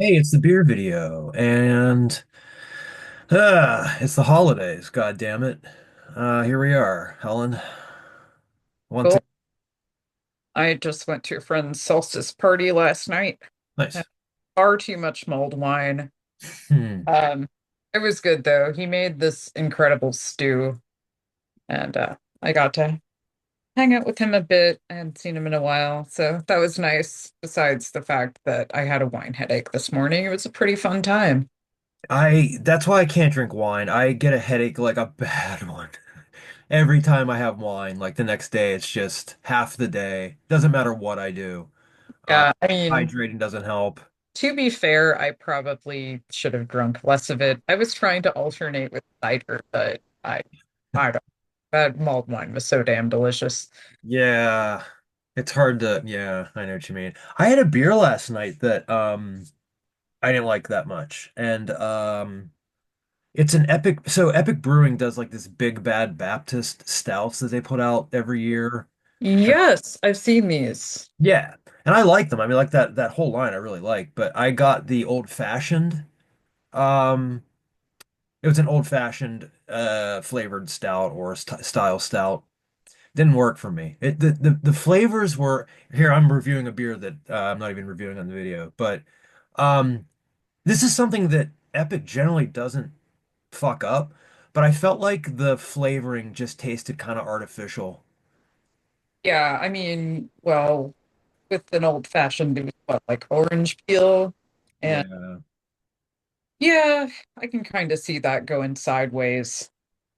Hey, it's the beer video, and it's the holidays. God damn it! Here we are, Helen. Once Cool. again, I just went to a friend's solstice party last night. Had nice. far too much mulled wine. Hmm. Um, it was good though. He made this incredible stew, and I got to hang out with him a bit. I hadn't seen him in a while, so that was nice. Besides the fact that I had a wine headache this morning, it was a pretty fun time. That's why I can't drink wine. I get a headache like a bad one every time I have wine. Like the next day, it's just half the day. Doesn't matter what I do. Uh, Yeah, I mean, Hydrating doesn't help. to be fair, I probably should have drunk less of it. I was trying to alternate with cider, but I don't. That mulled wine was so damn delicious. Yeah, it's hard to. Yeah, I know what you mean. I had a beer last night that I didn't like that much, and it's an Epic. So Epic Brewing does like this big bad Baptist stouts that they put out every year. Yes, I've seen these. Yeah, and I like them. I mean, like that whole line I really like. But I got the old fashioned. Um, it was an old fashioned flavored stout or style stout. Didn't work for me. The flavors were here. I'm reviewing a beer that I'm not even reviewing on the video, but um, this is something that Epic generally doesn't fuck up, but I felt like the flavoring just tasted kind of artificial. Yeah, I mean, well, with an old fashioned, it was what, like orange peel? And Yeah. yeah, I can kind of see that going sideways.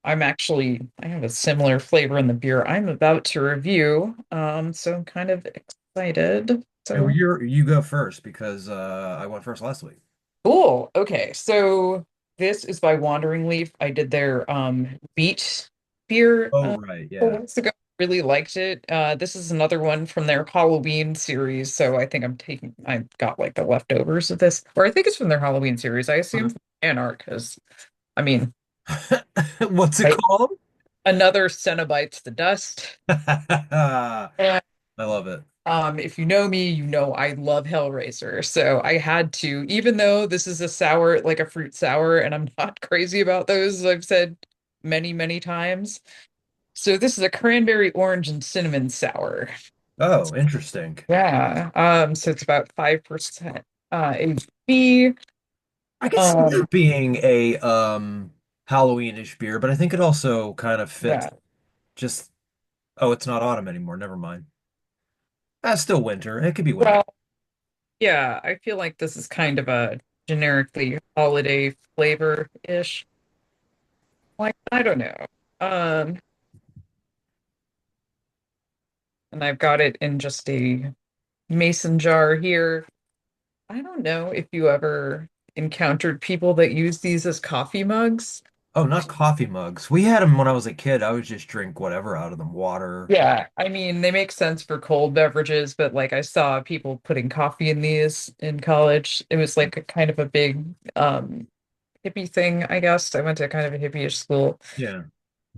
I have a similar flavor in the beer I'm about to review. So I'm kind of excited. And So you go first because I went first last week. cool. Okay, so this is by Wandering Leaf. I did their beet beer Oh, right. couple Yeah. weeks ago. Really liked it. This is another one from their Halloween series, so I think I got like the leftovers of this, or I think it's from their Halloween series. I assume Okay. from fan art because I mean, What's it right, called? another Cenobites the Dust. I And love it. if you know me, you know I love Hellraiser. So I had to, even though this is a sour, like a fruit sour, and I'm not crazy about those, as I've said many, many times. So this is a cranberry orange and cinnamon sour. Oh, interesting. Yeah. So it's about 5% ABV. I could see Um, that being a Halloween-ish beer, but I think it also kind of fits yeah. just oh, it's not autumn anymore. Never mind. That's still winter. It could be winter. Well, yeah, I feel like this is kind of a generically holiday flavor-ish. Like, I don't know. Um, and I've got it in just a mason jar here. I don't know if you ever encountered people that use these as coffee mugs. Oh, not coffee mugs. We had them when I was a kid. I would just drink whatever out of them. Water. Yeah, I mean, they make sense for cold beverages, but like I saw people putting coffee in these in college. It was like a kind of a big hippie thing, I guess. I went to kind of a hippie-ish school. Yeah.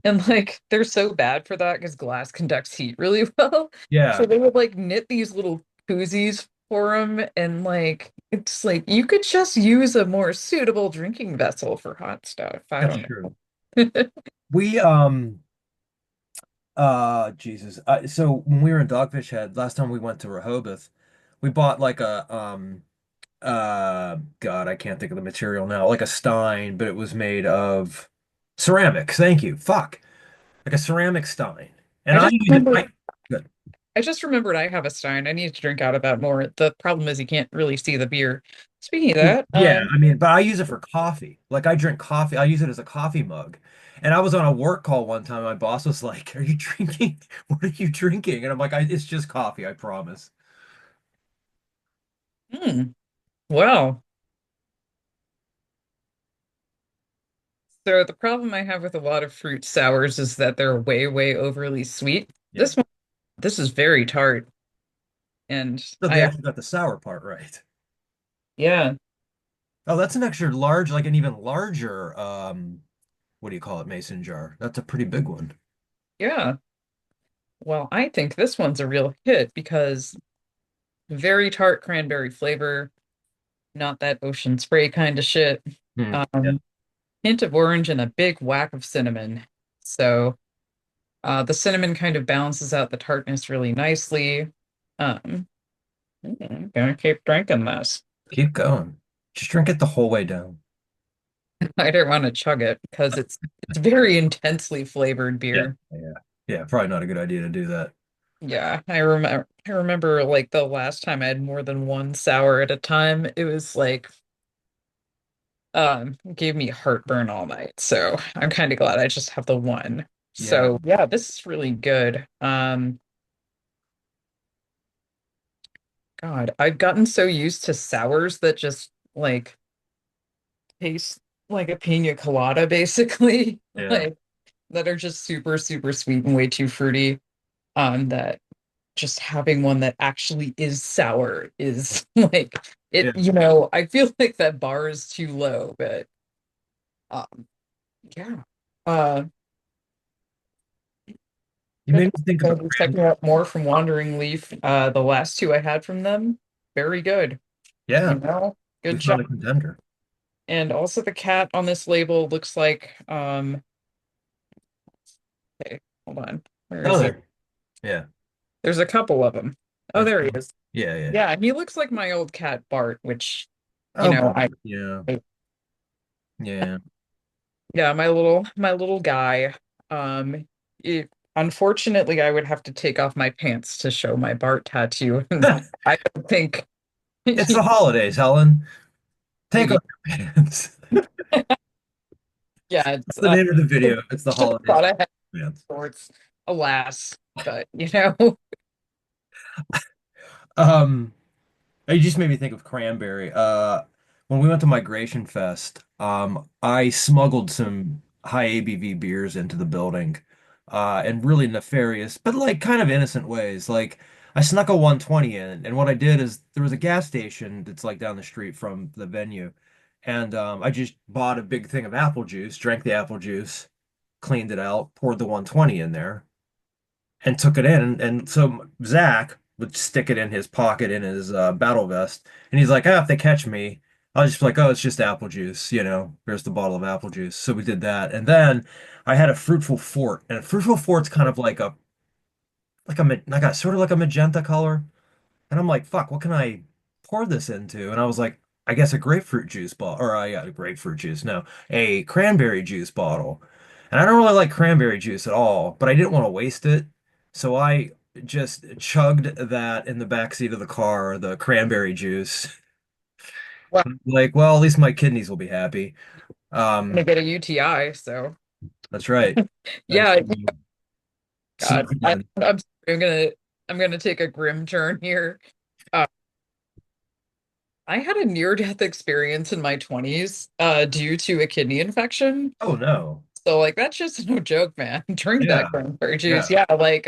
And like they're so bad for that because glass conducts heat really well. So Yeah. they would like knit these little koozies for them, and like it's like you could just use a more suitable drinking vessel for hot stuff. I That's don't true. know. We Jesus. So when we were in Dogfish Head, last time we went to Rehoboth, we bought like a God, I can't think of the material now. Like a stein, but it was made of ceramic. Thank you. Fuck. Like a ceramic stein. And I I just use it. remembered Good. I just remembered I have a Stein. I need to drink out of that more. The problem is you can't really see the beer. Speaking of that, Yeah, I mean, but I use it for coffee. Like I drink coffee. I use it as a coffee mug. And I was on a work call one time. My boss was like, "Are you drinking? What are you drinking?" And I'm like, "It's just coffee, I promise." hmm, well, so the problem I have with a lot of fruit sours is that they're way, way overly sweet. Yeah. This is very tart, and So they actually got the sour part right. yeah, Oh, that's an extra large, like an even larger, what do you call it, mason jar. That's a pretty big one. yeah. Well, I think this one's a real hit because very tart cranberry flavor. not that ocean spray kind of shit. Yeah. Um, hint of orange and a big whack of cinnamon. So the cinnamon kind of balances out the tartness really nicely. Um, gonna keep drinking this. Keep going. Just drink it the whole way down. I don't want to chug it because it's very intensely flavored Yeah. beer. Yeah. Yeah. Probably not a good idea to do that. Yeah, I remember like the last time I had more than one sour at a time, it was like gave me heartburn all night. So I'm kind of glad I just have the one. Yeah. So yeah, this is really good. God, I've gotten so used to sours that just like taste like a pina colada basically. Yeah. Like that are just super, super sweet and way too fruity. That just having one that actually is sour is like it, Yeah. I feel like that bar is too low, but um yeah. Uh You Good. made me think of a I'll be checking out more from Wandering Leaf. The last two I had from them, very good. yeah. We Good job. found a contender. And also the cat on this label looks like okay, hold on. Where Oh, is he? there. Yeah. There's a couple of them. Oh, There's there he is. yeah, yeah. Yeah, he looks like my old cat Bart, which you Oh, know, I Bart. Yeah. Yeah. yeah, my little guy. Um it, unfortunately I would have to take off my pants to show my Bart tattoo. And I don't think It's the holidays, Helen. Take maybe off your pants. yeah, That's it's the name of the video. It's the should have holidays. thought I had Pants. shorts, alas. But Um, you just made me think of cranberry. When we went to Migration Fest, I smuggled some high ABV beers into the building, in really nefarious, but like kind of innocent ways. Like I snuck a 120 in, and what I did is there was a gas station that's like down the street from the venue, and I just bought a big thing of apple juice, drank the apple juice, cleaned it out, poured the 120 in there and took it in. And so Zach would stick it in his pocket in his battle vest. And he's like, ah, if they catch me, I'll just be like, oh, it's just apple juice. Here's the bottle of apple juice. So we did that. And then I had a fruitful fort. And a fruitful fort's kind of like a sort of like a magenta color. And I'm like, fuck, what can I pour this into? And I was like, I guess a grapefruit juice bottle, or yeah, a grapefruit juice, no, a cranberry juice bottle. And I don't really like cranberry juice at all, but I didn't want to waste it. So I just chugged that in the back seat of the car, the cranberry juice. well, Like, well, at least my kidneys will be happy. I'm gonna Um, get a UTI, so that's right. And yeah, so God, snuck it in. I'm gonna take a grim turn here. Uh, I had a near-death experience in my 20s due to a kidney infection. Oh no. So like that's just no joke, man. Drink that Yeah. cranberry juice. Yeah. Yeah, like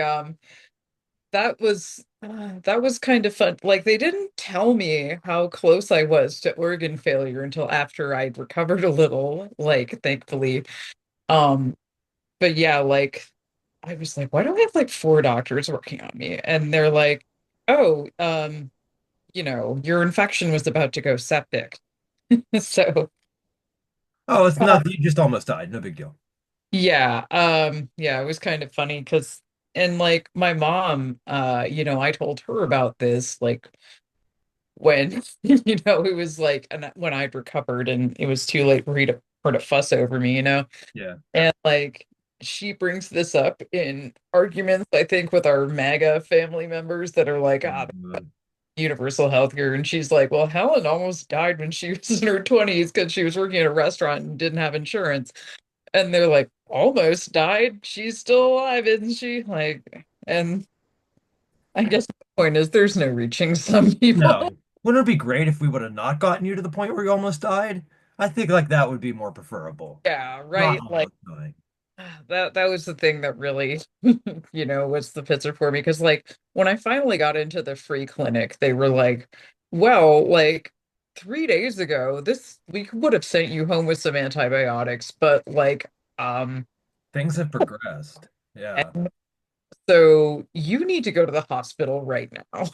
that was kind of fun. Like they didn't tell me how close I was to organ failure until after I'd recovered a little, like thankfully. Um, but yeah, like I was like, why do I have like four doctors working on me? And they're like, oh, your infection was about to go septic. So Oh, it's uh, not, you just almost died. No big deal. yeah, it was kind of funny because and like my mom, I told her about this like when it was like and when I'd recovered and it was too late for her to fuss over me, Yeah. and like she brings this up in arguments, I think, with our MAGA family members that are like, universal healthcare. And she's like, well, Helen almost died when she was in her 20s because she was working at a restaurant and didn't have insurance. And they're like, almost died. She's still alive, isn't she? Like, and I guess the point is there's no reaching some people. No. Wouldn't it be great if we would have not gotten you to the point where you almost died? I think like that would be more preferable. Yeah, Not right. Like almost dying. that was the thing that really, was the pisser for me. Because like when I finally got into the free clinic, they were like, well, like 3 days ago, this we would have sent you home with some antibiotics, but like, Things have progressed. Yeah. and so you need to go to the hospital right now.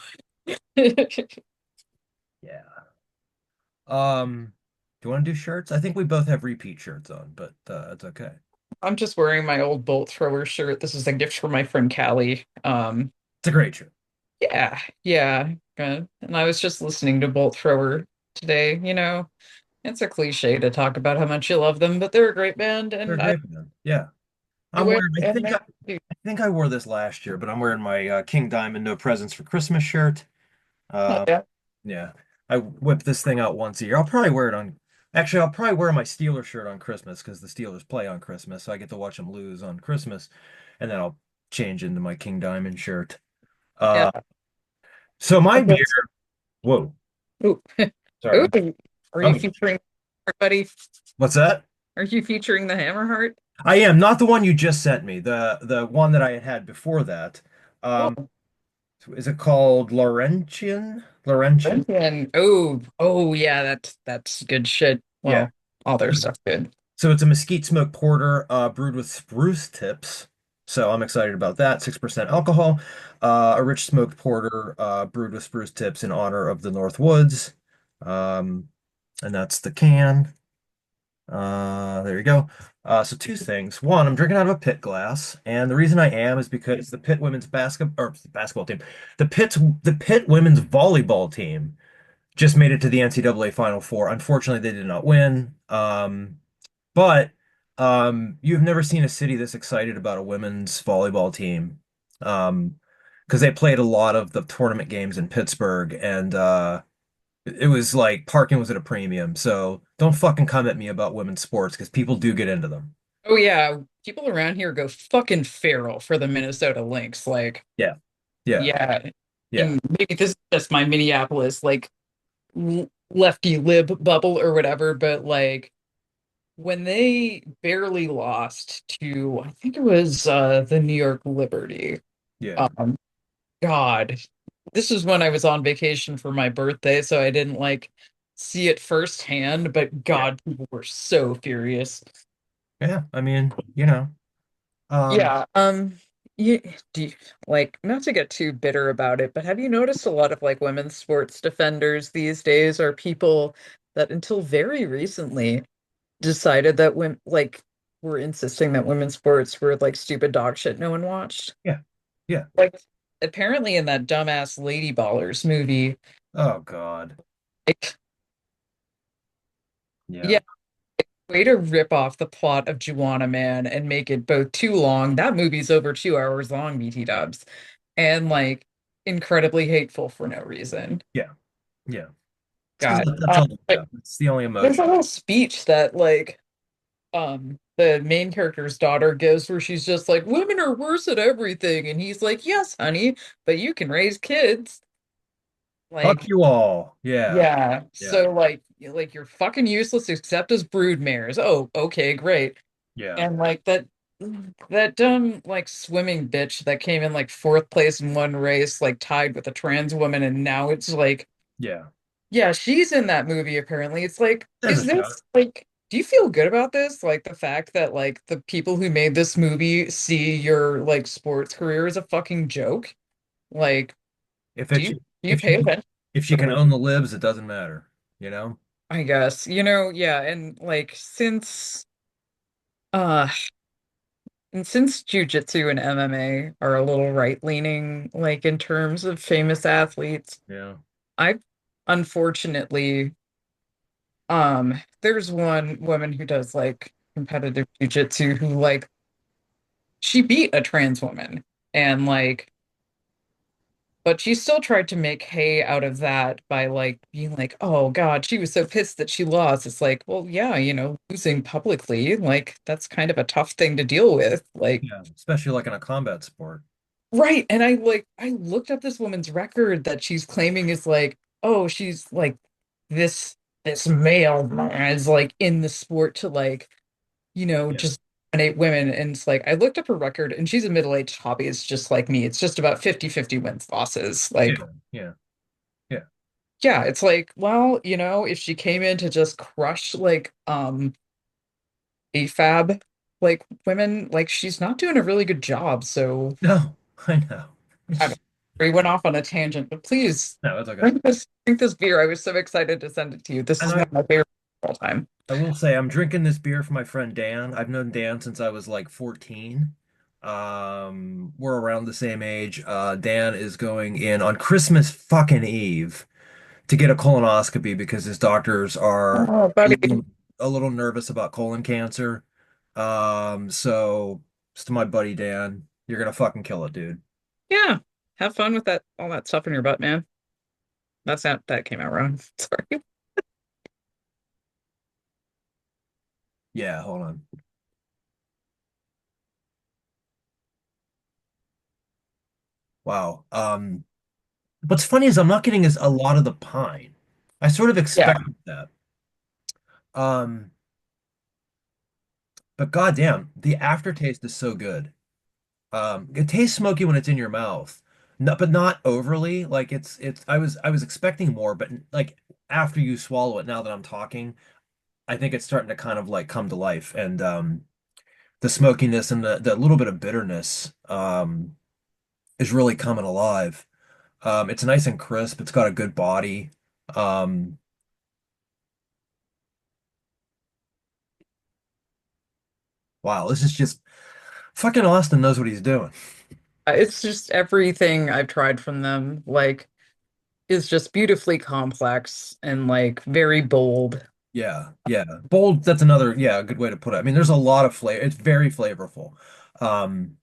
Yeah. Do you want to do shirts? I think we both have repeat shirts on, but it's okay. I'm just wearing my old bolt thrower shirt. This is a gift from my friend Callie. It's a great shirt. Yeah, yeah. And I was just listening to Bolt Thrower today. It's a cliche to talk about how much you love them, but they're a great band, They're and I great, man. Yeah. I'm enjoy it. wearing, And I think I wore this last year, but I'm wearing my King Diamond No Presents for Christmas shirt. oh, Uh, yeah, yeah. I whip this thing out once a year. I'll probably wear it on, actually, I'll probably wear my Steelers shirt on Christmas because the Steelers play on Christmas. So I get to watch them lose on Christmas. And then I'll change into my King Diamond shirt. yeah. Uh, so my beer, Okay. whoa, Ooh. sorry. Ooh. Are you featuring everybody? What's that? Are you featuring the Hammerheart? I am not the one you just sent me. The one that I had had before that. Um, Cool. is it called Laurentian? Laurentian? And oh yeah, that's good shit. Yeah. Well, all their stuff good. So it's a mesquite smoke porter brewed with spruce tips. So I'm excited about that. 6% alcohol. A rich smoked porter brewed with spruce tips in honor of the North Woods. Um, and that's the can. There you go. So two things. One, I'm drinking out of a pit glass, and the reason I am is because the Pitt women's basketball team, the Pitt women's volleyball team just made it to the NCAA Final Four. Unfortunately, they did not win. But you've never seen a city this excited about a women's volleyball team. Because they played a lot of the tournament games in Pittsburgh, and it was like parking was at a premium. So don't fucking come at me about women's sports because people do get into them. Oh yeah, people around here go fucking feral for the Minnesota Lynx. Like, Yeah, yeah, yeah, yeah, and maybe this is just my Minneapolis like lefty lib bubble or whatever, but like when they barely lost to, I think it was the New York Liberty. yeah, Um, God, this is when I was on vacation for my birthday, so I didn't like see it firsthand, but yeah, God, people were so furious. yeah. I mean, Yeah, you do you, like not to get too bitter about it, but have you noticed a lot of like women's sports defenders these days are people that until very recently decided that women like were insisting that women's sports were like stupid dog shit no one watched? yeah, yeah. Like apparently in that dumbass Lady Ballers movie, Oh God. like, Yeah, yeah, way to rip off the plot of Juana Man and make it both too long. That movie's over 2 hours long, BT dubs, and like incredibly hateful for no reason. yeah, yeah. It's because God. that's all they But have. It's the only there's a emotion. whole speech that like the main character's daughter gives where she's just like, women are worse at everything. And he's like, yes, honey, but you can raise kids. Fuck Like, you all. Yeah, yeah. yeah, So like you're fucking useless except as brood mares. Oh, okay, great. yeah, And like that dumb like swimming bitch that came in like fourth place in one race, like tied with a trans woman, and now it's like, yeah. yeah, she's in that movie apparently. It's like, There's a is shot. this like, do you feel good about this? Like the fact that like the people who made this movie see your like sports career as a fucking joke? Like, If do it you do you if pay she attention if she to the can movie? own the libs, it doesn't matter, you know? I guess. Yeah, uh and since jujitsu and MMA are a little right-leaning, like in terms of famous athletes, Yeah. I unfortunately there's one woman who does like competitive jujitsu who like she beat a trans woman and like but she still tried to make hay out of that by like being like, oh God, she was so pissed that she lost. It's like, well, yeah, losing publicly, like that's kind of a tough thing to deal with. Like, Yeah. Especially like in a combat sport. right. And I looked up this woman's record that she's claiming is like, oh, she's like this this male man is like in the sport to like Yeah. just dominate women. And it's like, I looked up her record and she's a middle-aged hobbyist just like me. It's just about 50-50 wins losses. Yeah. Like, Yeah. Yeah. yeah, it's like, well, if she came in to just crush like AFAB like women, like she's not doing a really good job. So No, I know. I It's don't, We went off on a tangent, but please No, that's okay. drink this beer. I was so excited to send it to you. This And is one of my favorites of all time. I will say I'm drinking this beer for my friend Dan. I've known Dan since I was like 14. We're around the same age. Dan is going in on Christmas fucking Eve to get a colonoscopy because his doctors are Oh, a buddy. little, a little nervous about colon cancer. So it's to my buddy Dan. You're gonna fucking kill it, dude. Yeah. Have fun with that all that stuff in your butt, man. That came out wrong. Sorry. Yeah, hold on. Wow. What's funny is I'm not getting a lot of the pine. I sort of Yeah. expected that. Um, but goddamn, the aftertaste is so good. It tastes smoky when it's in your mouth, no, but not overly. Like I was expecting more, but like after you swallow it, now that I'm talking, I think it's starting to kind of like come to life, and the smokiness and the little bit of bitterness is really coming alive. It's nice and crisp. It's got a good body. Um, wow, this is just fucking Austin knows what he's doing. It's just everything I've tried from them, like, is just beautifully complex and like very bold. Yeah, yeah. Bold, that's another, yeah, a good way to put it. I mean, there's a lot of flavor. It's very flavorful. Um,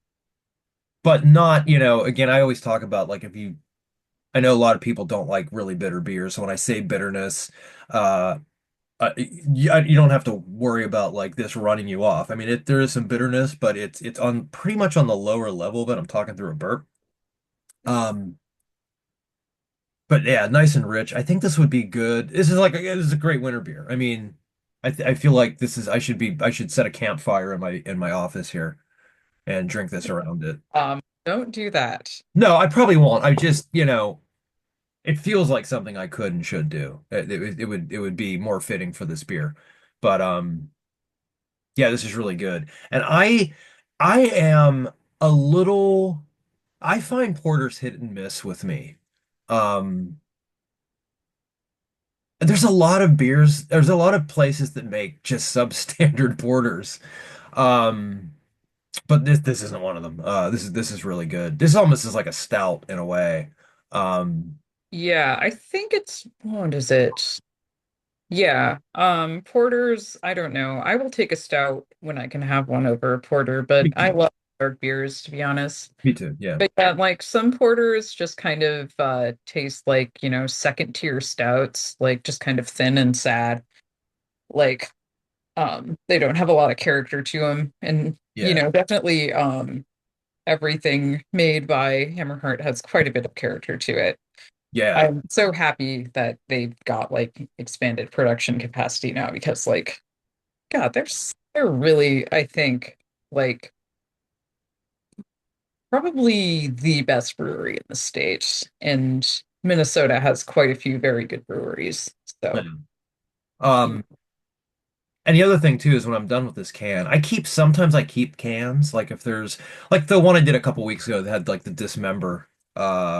but not, again, I always talk about like if you I know a lot of people don't like really bitter beers. So when I say bitterness, uh you don't have to worry about like this running you off. I mean, there is some bitterness, but it's on pretty much on the lower level of it. I'm talking through a burp. Um, but yeah, nice and rich. I think this would be good. This is a great winter beer. I mean, I feel like I should set a campfire in my office here and drink this around it. Don't do that. No, I probably won't. I just, it feels like something I could and should do. It would be more fitting for this beer. But yeah, this is really good. And I am a little I find porters hit and miss with me. Um there's a lot of places that make just substandard porters. Um but this isn't one of them. This is really good. This almost is like a stout in a way. Um Yeah, I think it's what is it? Yeah. Porters, I don't know. I will take a stout when I can have one over a porter, but Me I too. love dark beers to be honest. Me too. Yeah. But yeah, like some porters just kind of taste like, second tier stouts, like just kind of thin and sad. Like they don't have a lot of character to them. And, Yeah. definitely everything made by Hammerheart has quite a bit of character to it. Yeah. I'm so happy that they've got like expanded production capacity now because like God, they're really, I think, like probably the best brewery in the state. And Minnesota has quite a few very good breweries. Yeah. So Um And the other thing too is when I'm done with this can, sometimes I keep cans. Like if there's like the one I did a couple weeks ago that had like the Dismember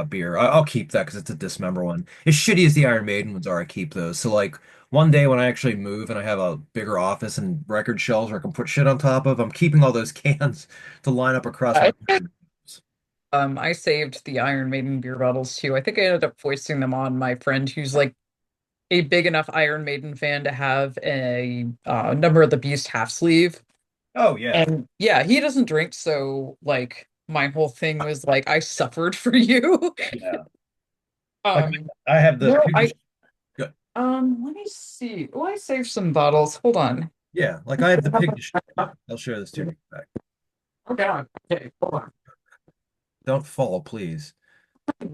beer. I'll keep that because it's a Dismember one. As shitty as the Iron Maiden ones are, I keep those. So like one day when I actually move and I have a bigger office and record shelves where I can put shit on top of, I'm keeping all those cans to line up across my I room. I saved the Iron Maiden beer bottles too. I think I ended up foisting them on my friend who's like a big enough Iron Maiden fan to have a Number of the Beast half sleeve. Oh yeah. And yeah, he doesn't drink, so like my whole thing was like I suffered for you. Yeah. Like Um I have the no, pig. let me see. Oh, I saved some bottles. Hold on. Yeah, like I have the pig. I'll share this to you. Back. Oh God. Okay, hold Don't fall, please.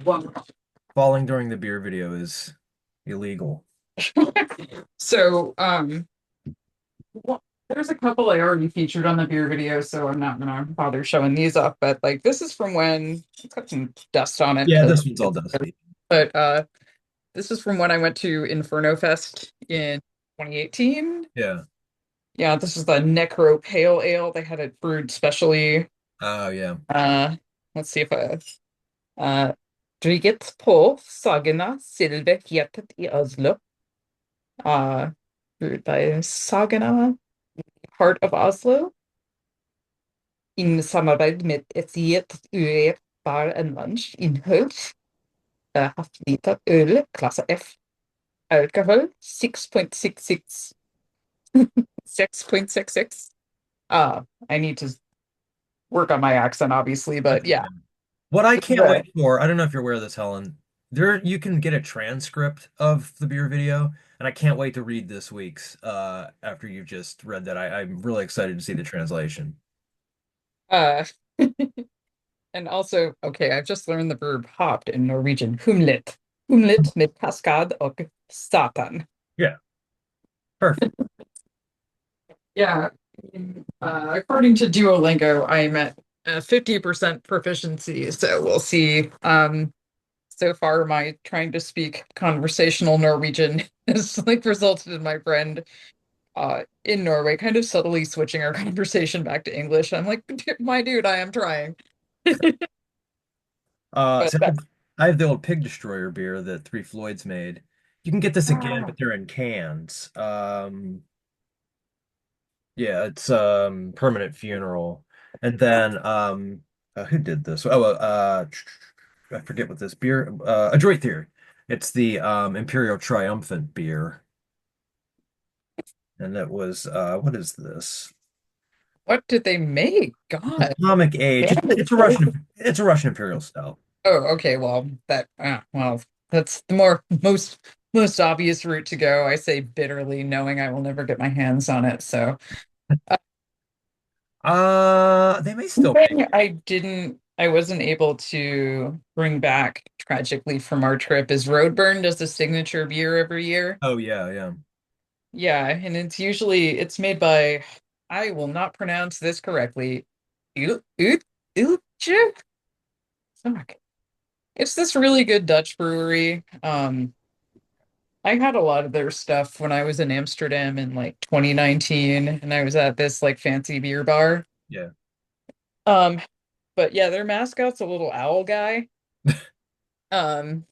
on. Falling during the beer video is illegal. So, well, there's a couple I already featured on the beer video, so I'm not gonna bother showing these up. But like, this is from when it's got some dust on it, Yeah, because. this one's all dusty. But this is from when I went to Inferno Fest in 2018. Yeah. Yeah, this is the Necro Pale Ale. They had it brewed specially. Oh, yeah. Uh, let's see if I Driget på sagene Silve hetet i Oslo. Uh, brewed by Sagana, part of Oslo, in samarbeid med et UF Bar and Lunch in Hult. Half liter øl, klasse F. Alcohol, 6.66. 6.66. I need to work on my accent, obviously, That's but yeah. okay. What I can't The, wait for, I don't know if you're aware of this, Helen. There, you can get a transcript of the beer video, and I can't wait to read this week's after you've just read that. I'm really excited to see the translation. uh, and also, okay, I've just learned the verb hopped in Norwegian. Humlet. Humlet med kaskad och satan. Yeah, perfect. Yeah. According to Duolingo, I'm at 50% proficiency, so we'll see. So far, my trying to speak conversational Norwegian has like resulted in my friend in Norway kind of subtly switching our conversation back to English. I'm like, my dude, I am trying. But So I have the old Pig Destroyer beer that Three Floyds made. You can get this again, but they're in cans. Yeah, it's Permanent Funeral. And then who did this? I forget what this beer Adroit Theory. It's the Imperial Triumphant beer. And that was what is this? what did they make? God. Atomic Age. It's a Russian Imperial Stout. Oh, okay. Well, well, that's the most obvious route to go. I say bitterly, knowing I will never get my hands on it. So, They may still make. something I wasn't able to bring back tragically from our trip is Roadburn does a signature beer every year. Oh yeah, yeah. Yeah, and it's made by, I will not pronounce this correctly. Uche? Fuck. It's this really good Dutch brewery. I had a lot of their stuff when I was in Amsterdam in like 2019, and I was at this like fancy beer bar. Yeah. Um, but yeah, their mascot's a little owl guy. Um,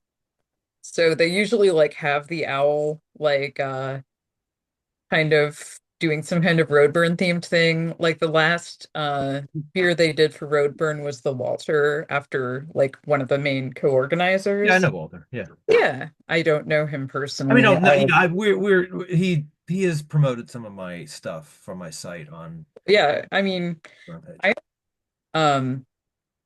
so they usually like have the owl like kind of doing some kind of Roadburn themed thing. Like the last beer they did for Roadburn was the Walter after like one of the main Yeah, I co-organizers. know Walter. Yeah. Yeah, I don't know him I mean, personally. no, no, yeah, he has promoted some of my stuff from my site on Yeah, I mean, front page. I um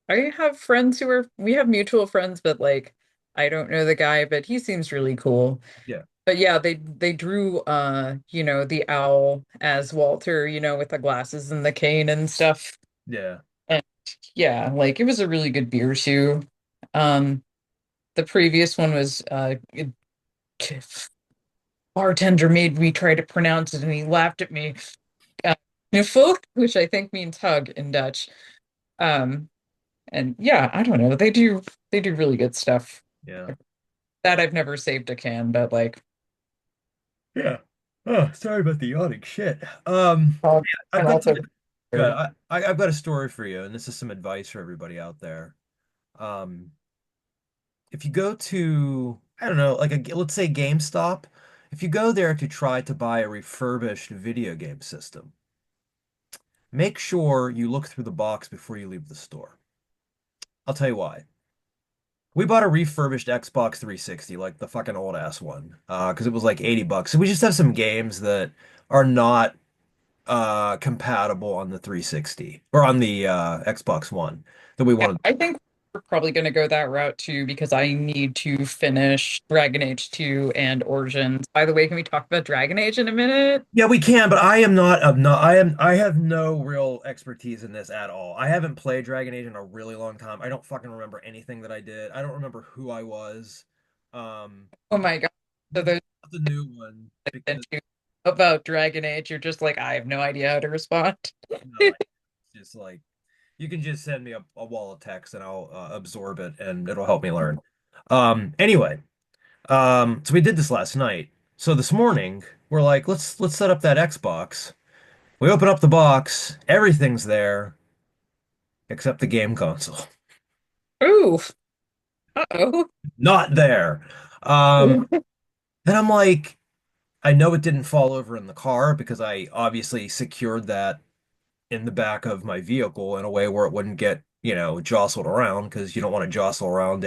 I have friends who are we have mutual friends, but like I don't know the guy, but he seems really cool. Yeah, But yeah, they drew the owl as Walter, with the glasses and the cane and stuff. yeah, And yeah, like it was a really good beer too. Um the previous one was bartender made me try to pronounce it and he laughed at me. Knuffel, which I think means hug in Dutch. Um and yeah, I don't know. They do really good stuff. yeah, That I've never saved a can, but like yeah. Oh, sorry about the yawning. Shit. I've and got also good. I've got a story for you, and this is some advice for everybody out there. Um, if you go to, I don't know, like let's say GameStop, if you go there to try to buy a refurbished video game system, make sure you look through the box before you leave the store. I'll tell you why. We bought a refurbished Xbox 360, like the fucking old ass one, because it was like 80 bucks. So we just have some games that are not compatible on the 360 or on the Xbox One that we yeah, wanted. I think we're probably going to go that route too because I need to finish Dragon Age 2 and Origins. By the way, can we talk about Dragon Age in a minute? Yeah, we can, but I am not I have no real expertise in this at all. I haven't played Dragon Age in a really long time. I don't fucking remember anything that I did. I don't remember who I was. Um, Oh my God. So the there's the new one sent because you about Dragon Age, you're just like, I have no idea how to respond. no, it's just like you can just send me a wall of text and I'll absorb it and it'll help me learn. Anyway, so we did this last night. So this morning we're like, let's set up that Xbox. We open up the box, everything's there except the game console. Ooh. Uh-oh. Not there. And I'm like, I know it didn't fall over in the car because I obviously secured that in the back of my vehicle in a way where it wouldn't get, jostled around because you don't want to jostle around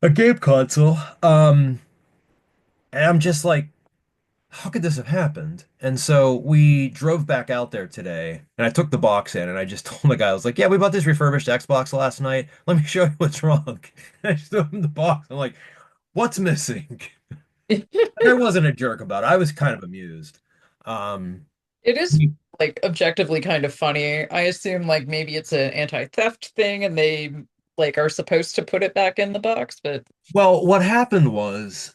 a game console. And I'm just like, how could this have happened? And so we drove back out there today, and I took the box in, and I just told the guy, I was like, "Yeah, we bought this refurbished Xbox last night. Let me show you what's wrong." And I showed him the box. I'm like, "What's missing?" And I wasn't a jerk about it. I was kind of amused. Um, It is like objectively kind of funny. I assume like maybe it's an anti-theft thing and they like are supposed to put it back in the box, but well, what happened was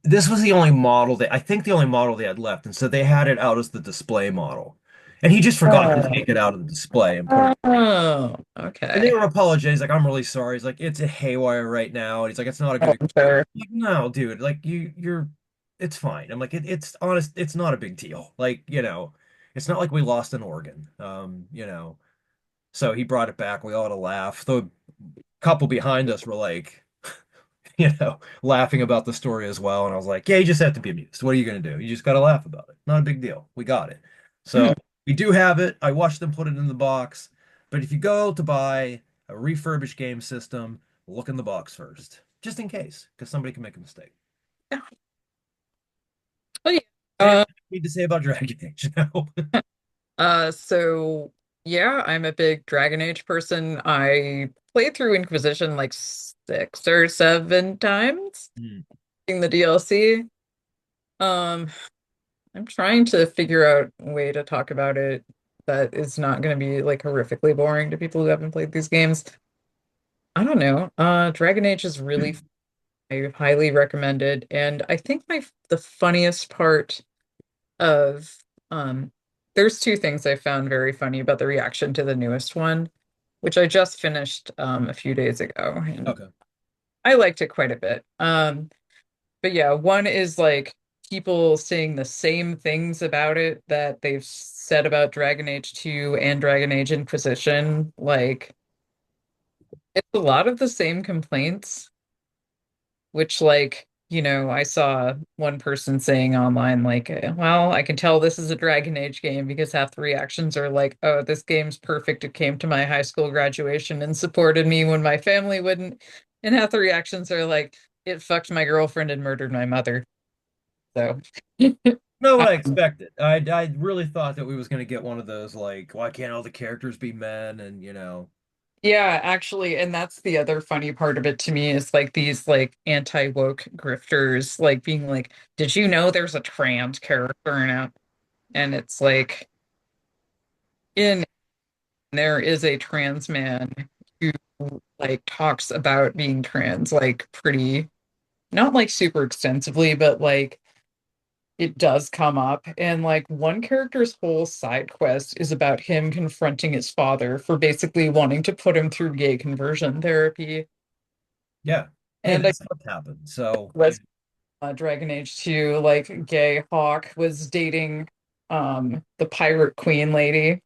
this was the only model I think the only model they had left, and so they had it out as the display model. And he just forgot to oh, take it out of the display and put it. oh, And they okay. were apologizing, like, I'm really sorry. He's like, it's a haywire right now. And he's like, it's not a Oh, good fair. like, no, dude, like it's fine. I'm like, it's honest, it's not a big deal. Like, it's not like we lost an organ. So he brought it back. We all had a laugh. The couple behind us were like, laughing about the story as well. And I was like, yeah, you just have to be amused. What are you gonna do? You just gotta laugh about it. Not a big deal. We got it. So Hmm. we do have it. I watched them put it in the box. But if you go to buy a refurbished game system, look in the box first, just in case, because somebody can make a mistake. Yeah. Oh, yeah. Anything Uh, you need to say about Dragon Age now? so yeah, I'm a big Dragon Age person. I played through Inquisition like 6 or 7 times Hmm. in the DLC. Um, I'm trying to figure out a way to talk about it that is not going to be like horrifically boring to people who haven't played these games. I don't know. Dragon Age is really I highly recommended, and I think the funniest part of um there's two things I found very funny about the reaction to the newest one, which I just finished a few days ago, and Okay. I liked it quite a bit. But yeah, one is like people saying the same things about it that they've said about Dragon Age 2 and Dragon Age Inquisition. Like, it's a lot of the same complaints, which, like, I saw one person saying online, like, well, I can tell this is a Dragon Age game because half the reactions are like, oh, this game's perfect. It came to my high school graduation and supported me when my family wouldn't. And half the reactions are like, it fucked my girlfriend and murdered my mother. So. Not what I expected. I really thought that we was gonna get one of those like, why can't all the characters be men? And Yeah, actually, and that's the other funny part of it to me is like these like anti-woke grifters like being like, "Did you know there's a trans character in it?" And it's like in there is a trans man who like talks about being trans like pretty not like super extensively, but like it does come up. And like one character's whole side quest is about him confronting his father for basically wanting to put him through gay conversion therapy. yeah. Hey, And that I stuff happened. So, was Dragon Age 2, like gay Hawk was dating the pirate queen lady,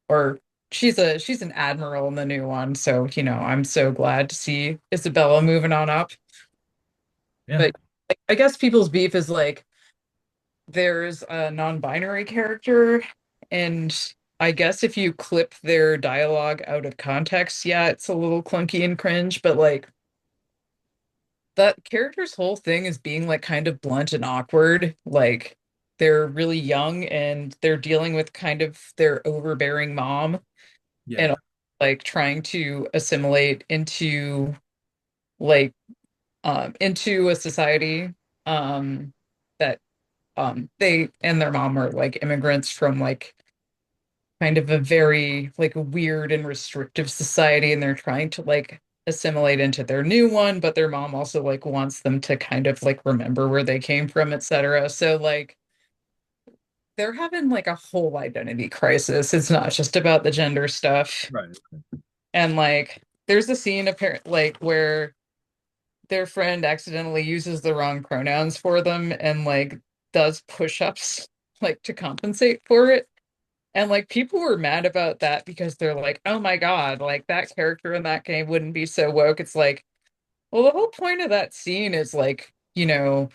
or she's an admiral in the new one. So, I'm so glad to see Isabella moving on up. yeah, But I guess people's beef is like there's a non-binary character, and I guess if you clip their dialogue out of context, yeah, it's a little clunky and cringe, but like that character's whole thing is being like kind of blunt and awkward. Like they're really young and they're dealing with kind of their overbearing mom yeah, and like trying to assimilate like into a society um that they and their mom are like immigrants from like kind of a very like weird and restrictive society, and they're trying to like assimilate into their new one, but their mom also like wants them to kind of like remember where they came from, etc. So like they're having like a whole identity crisis. It's not just about the gender stuff. right. And like there's a scene apparent like where their friend accidentally uses the wrong pronouns for them and like does push-ups like to compensate for it. And like people were mad about that because they're like, oh my God, like that character in that game wouldn't be so woke. It's like, well, the whole point of that scene is like, Yeah.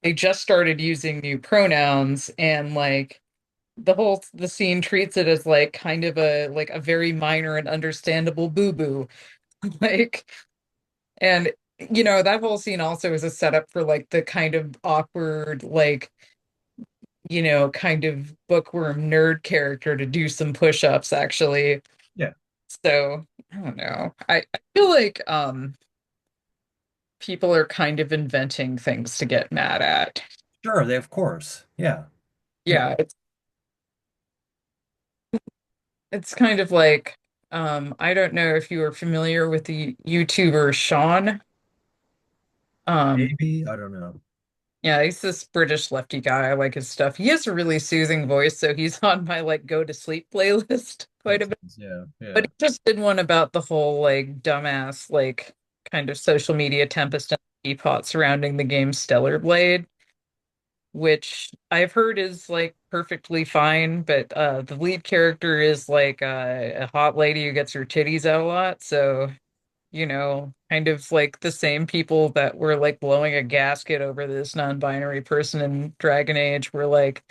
they just started using new pronouns and like the scene treats it as like kind of a very minor and understandable boo-boo. Like, and that whole scene also is a setup for like the kind of awkward, like, kind of bookworm nerd character to do some push-ups actually. Yeah. So I don't know. I feel like people are kind of inventing things to get mad at. Sure, they of course. Yeah. Yeah. Yeah, it's kind of like I don't know if you are familiar with the YouTuber Sean. Um Maybe. I don't know. yeah, he's this British lefty guy. I like his stuff. He has a really soothing voice, so he's on my like go to sleep playlist quite a bit. Yeah. But Yeah. he just did one about the whole like dumbass like kind of social media tempest and teapot surrounding the game Stellar Blade, which I've heard is like perfectly fine, but the lead character is like a hot lady who gets her titties out a lot, so kind of like the same people that were like blowing a gasket over this non-binary person in Dragon Age were like,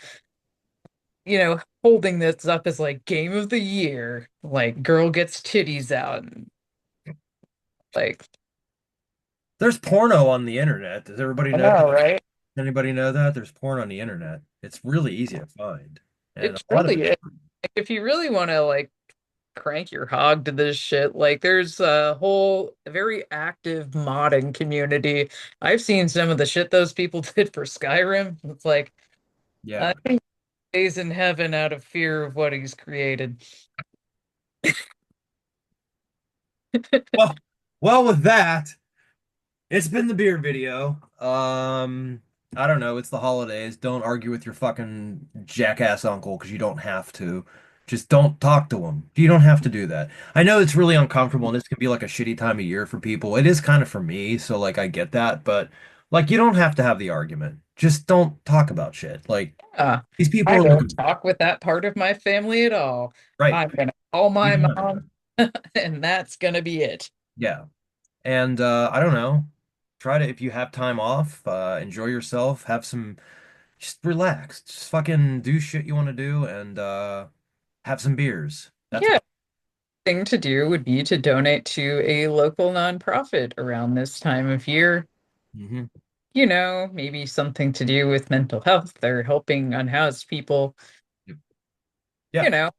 holding this up as like game of the year, like girl gets titties out, and like, There's porno on the internet. Does everybody I know? know, right? Anybody know that? There's porn on the internet. It's really easy to find. And It a lot of truly it's is. free. Like, if you really want to like crank your hog to this shit, like there's a whole very active modding community. I've seen some of the shit those people did for Skyrim. It's like, I Yeah. think stays in heaven out of fear of what he's created. Well, well, with that, it's been the beer video. I don't know. It's the holidays. Don't argue with your fucking jackass uncle because you don't have to. Just don't talk to him. You don't have to do that. I know it's really uncomfortable and this can be like a shitty time of year for people. It is kind of for me, so like I get that, but like you don't have to have the argument. Just don't talk about shit. Like Yeah, these people I are don't looking talk with that part of my family at all. right. I'm gonna call You my don't have mom, to. and that's gonna be it. Yeah. And I don't know. Try to if you have time off, enjoy yourself, have some just relax. Just fucking do shit you want to do and have some beers. That's Yeah, about thing to do would be to donate to a local nonprofit around this time of year. hmm Maybe something to do with mental health or helping unhoused people, Yeah. you know.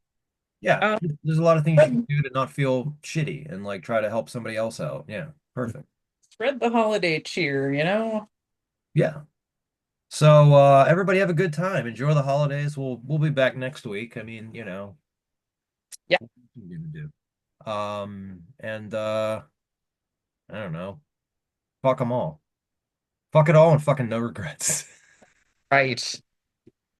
Yeah. Uh, There's a lot of things you can spread, do to not feel shitty and like try to help somebody else out. Yeah. Perfect. spread the holiday cheer. Yeah. So everybody have a good time. Enjoy the holidays. We'll be back next week. I mean, Yeah, what are we gonna do? And I don't know. Fuck them all. Fuck it all and fucking no regrets. right.